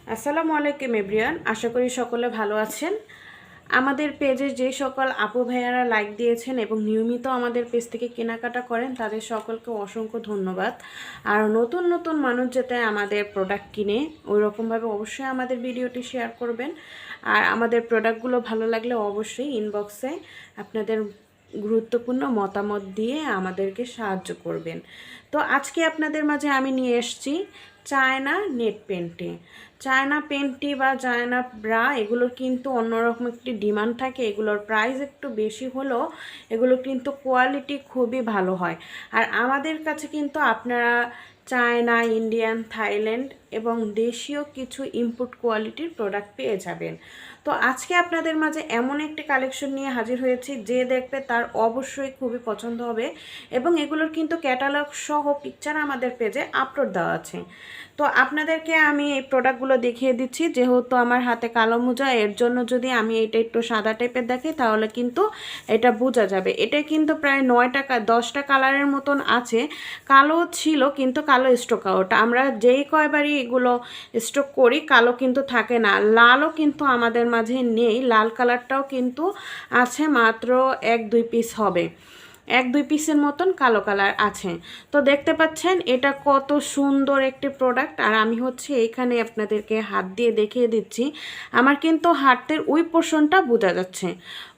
আসসালামু আলাইকুম এভরিওয়ান, আশা করি সকলে ভালো আছেন। আমাদের পেজে যে সকল আপু ভাইয়ারা লাইক দিয়েছেন এবং নিয়মিত আমাদের পেজ থেকে কেনাকাটা করেন তাদের সকলকে অসংখ্য ধন্যবাদ। আর নতুন নতুন মানুষ যাতে আমাদের প্রোডাক্ট কিনে ওই রকমভাবে অবশ্যই আমাদের ভিডিওটি শেয়ার করবেন। আর আমাদের প্রোডাক্টগুলো ভালো লাগলে অবশ্যই ইনবক্সে আপনাদের গুরুত্বপূর্ণ মতামত দিয়ে আমাদেরকে সাহায্য করবেন। তো আজকে আপনাদের মাঝে আমি নিয়ে এসেছি China net panty. China panty বা চায়না ব্রা এগুলোর কিন্তু অন্যরকম একটি ডিমান্ড থাকে। এগুলোর প্রাইস একটু বেশি হলেও এগুলো কিন্তু কোয়ালিটি খুবই ভালো হয়। আর আমাদের কাছে কিন্তু আপনারা চায়না, ইন্ডিয়ান, থাইল্যান্ড এবং দেশীয় কিছু ইম্পোর্ট কোয়ালিটির প্রোডাক্ট পেয়ে যাবেন। তো আজকে আপনাদের মাঝে এমন একটি কালেকশন নিয়ে হাজির হয়েছি যে দেখবে তার অবশ্যই খুবই পছন্দ হবে এবং এগুলোর কিন্তু ক্যাটালগ সহ পিকচার আমাদের পেজে আপলোড দেওয়া আছে। তো আপনাদেরকে আমি এই প্রোডাক্টগুলো দেখিয়ে দিচ্ছি। যেহেতু আমার হাতে কালো মোজা, এর জন্য যদি আমি এটা একটু সাদা টাইপের দেখি তাহলে কিন্তু এটা বোঝা যাবে। এটা কিন্তু প্রায় 9টা 10টা কালারের মতন আছে। কালো ছিল কিন্তু কালো স্টক আউট। আমরা যেই কয়বারই এগুলো স্টক করি কালো কিন্তু থাকে না। লালও কিন্তু আমাদের মাঝে নেই, লাল কালারটাও কিন্তু আছে, মাত্র 1-2 পিস হবে, 1-2 পিসের মতন কালো কালার আছে। তো দেখতে পাচ্ছেন এটা কত সুন্দর একটি প্রোডাক্ট। আর আমি হচ্ছে এইখানে আপনাদেরকে হাত দিয়ে দেখিয়ে দিচ্ছি। আমার কিন্তু হাতের ওই পোর্শনটা বোঝা যাচ্ছে,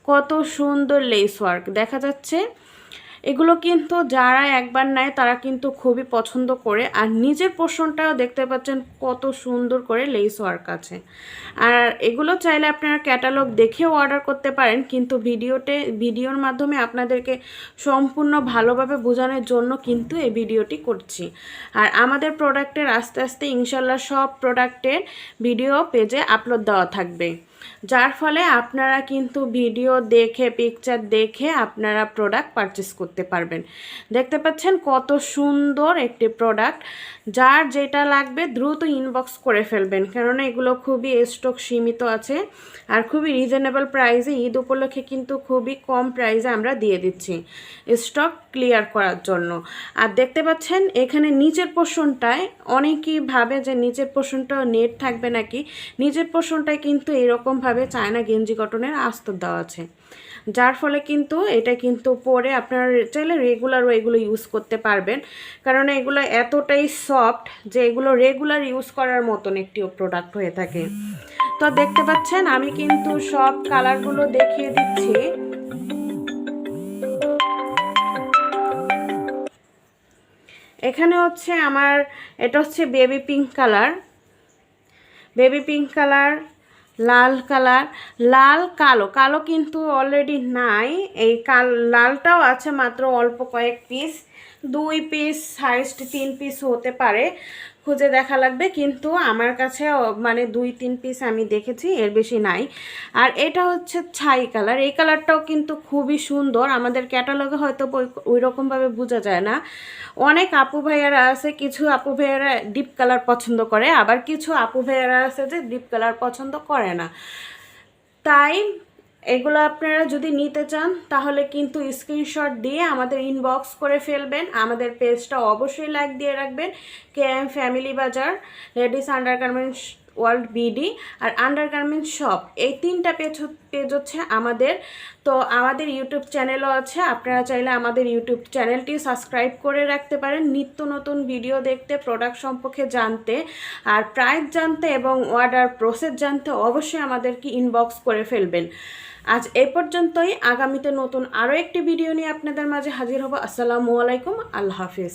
কত সুন্দর লেস ওয়ার্ক দেখা যাচ্ছে। এগুলো কিন্তু যারা একবার নেয় তারা কিন্তু খুবই পছন্দ করে। আর নিজের পোর্শনটাও দেখতে পাচ্ছেন কত সুন্দর করে লেস ওয়ার্ক আছে। আর এগুলো চাইলে আপনারা ক্যাটালগ দেখেও অর্ডার করতে পারেন, কিন্তু ভিডিওর মাধ্যমে আপনাদেরকে সম্পূর্ণ ভালোভাবে বোঝানোর জন্য কিন্তু এই ভিডিওটি করছি। আর আমাদের প্রোডাক্টের আস্তে আস্তে ইনশাল্লাহ সব প্রোডাক্টের ভিডিও পেজে আপলোড দেওয়া থাকবে, যার ফলে আপনারা কিন্তু ভিডিও দেখে পিকচার দেখে আপনারা প্রোডাক্ট পারচেস করতে পারবেন। দেখতে পাচ্ছেন কত সুন্দর একটি প্রোডাক্ট। যার যেটা লাগবে দ্রুত ইনবক্স করে ফেলবেন, কেননা এগুলো খুবই স্টক সীমিত আছে আর খুবই রিজনেবল প্রাইসে। ঈদ উপলক্ষে কিন্তু খুবই কম প্রাইসে আমরা দিয়ে দিচ্ছি স্টক ক্লিয়ার করার জন্য। আর দেখতে পাচ্ছেন এখানে নিচের পোর্শনটায় অনেকেই ভাবে যে নিচের পোর্শনটাও নেট থাকবে নাকি। নিচের পোর্শনটায় কিন্তু এরকমভাবে চায়না গেঞ্জি কটনের আস্তর দেওয়া আছে, যার ফলে কিন্তু এটা কিন্তু পরে আপনারা চাইলে রেগুলারও এগুলো ইউজ করতে পারবেন, কারণ এগুলো এতটাই সফট যে এগুলো রেগুলার ইউজ করার মতন একটি প্রোডাক্ট হয়ে থাকে। তো দেখতে পাচ্ছেন আমি কিন্তু সব কালারগুলো দেখিয়ে দিচ্ছি। এখানে হচ্ছে আমার এটা হচ্ছে বেবি পিঙ্ক কালার, লাল কালার, লাল কালো, কালো কিন্তু অলরেডি নাই। এই লালটাও আছে মাত্র অল্প কয়েক পিস, 2 পিস, হাইস্ট 3 পিস হতে পারে, খুঁজে দেখা লাগবে। কিন্তু আমার কাছে মানে 2-3 পিস আমি দেখেছি, এর বেশি নাই। আর এটা হচ্ছে ছাই কালার, এই কালারটাও কিন্তু খুবই সুন্দর। আমাদের ক্যাটালগে হয়তো ওই রকমভাবে বোঝা যায় না। অনেক আপু ভাইয়ারা আছে, কিছু আপু ভাইয়ারা ডিপ কালার পছন্দ করে, আবার কিছু আপু ভাইয়ারা আছে যে ডিপ কালার পছন্দ করে না। তাই এগুলো আপনারা যদি নিতে চান তাহলে কিন্তু স্ক্রিনশট দিয়ে আমাদের ইনবক্স করে ফেলবেন। আমাদের পেজটা অবশ্যই লাইক দিয়ে রাখবেন। KM ফ্যামিলি বাজার, লেডিস আন্ডারগার্মেন্টস ওয়ার্ল্ড বিডি আর আন্ডারগার্মেন্টস শপ, এই 3টা পেজ হচ্ছে আমাদের। তো আমাদের ইউটিউব চ্যানেলও আছে, আপনারা চাইলে আমাদের ইউটিউব চ্যানেলটি সাবস্ক্রাইব করে রাখতে পারেন নিত্য নতুন ভিডিও দেখতে, প্রোডাক্ট সম্পর্কে জানতে আর প্রাইস জানতে এবং অর্ডার প্রসেস জানতে অবশ্যই আমাদেরকে ইনবক্স করে ফেলবেন। আজ এই পর্যন্তই। আগামীতে নতুন আরও একটি ভিডিও নিয়ে আপনাদের মাঝে হাজির হব। আসসালামু আলাইকুম, আল্লাহ হাফিজ।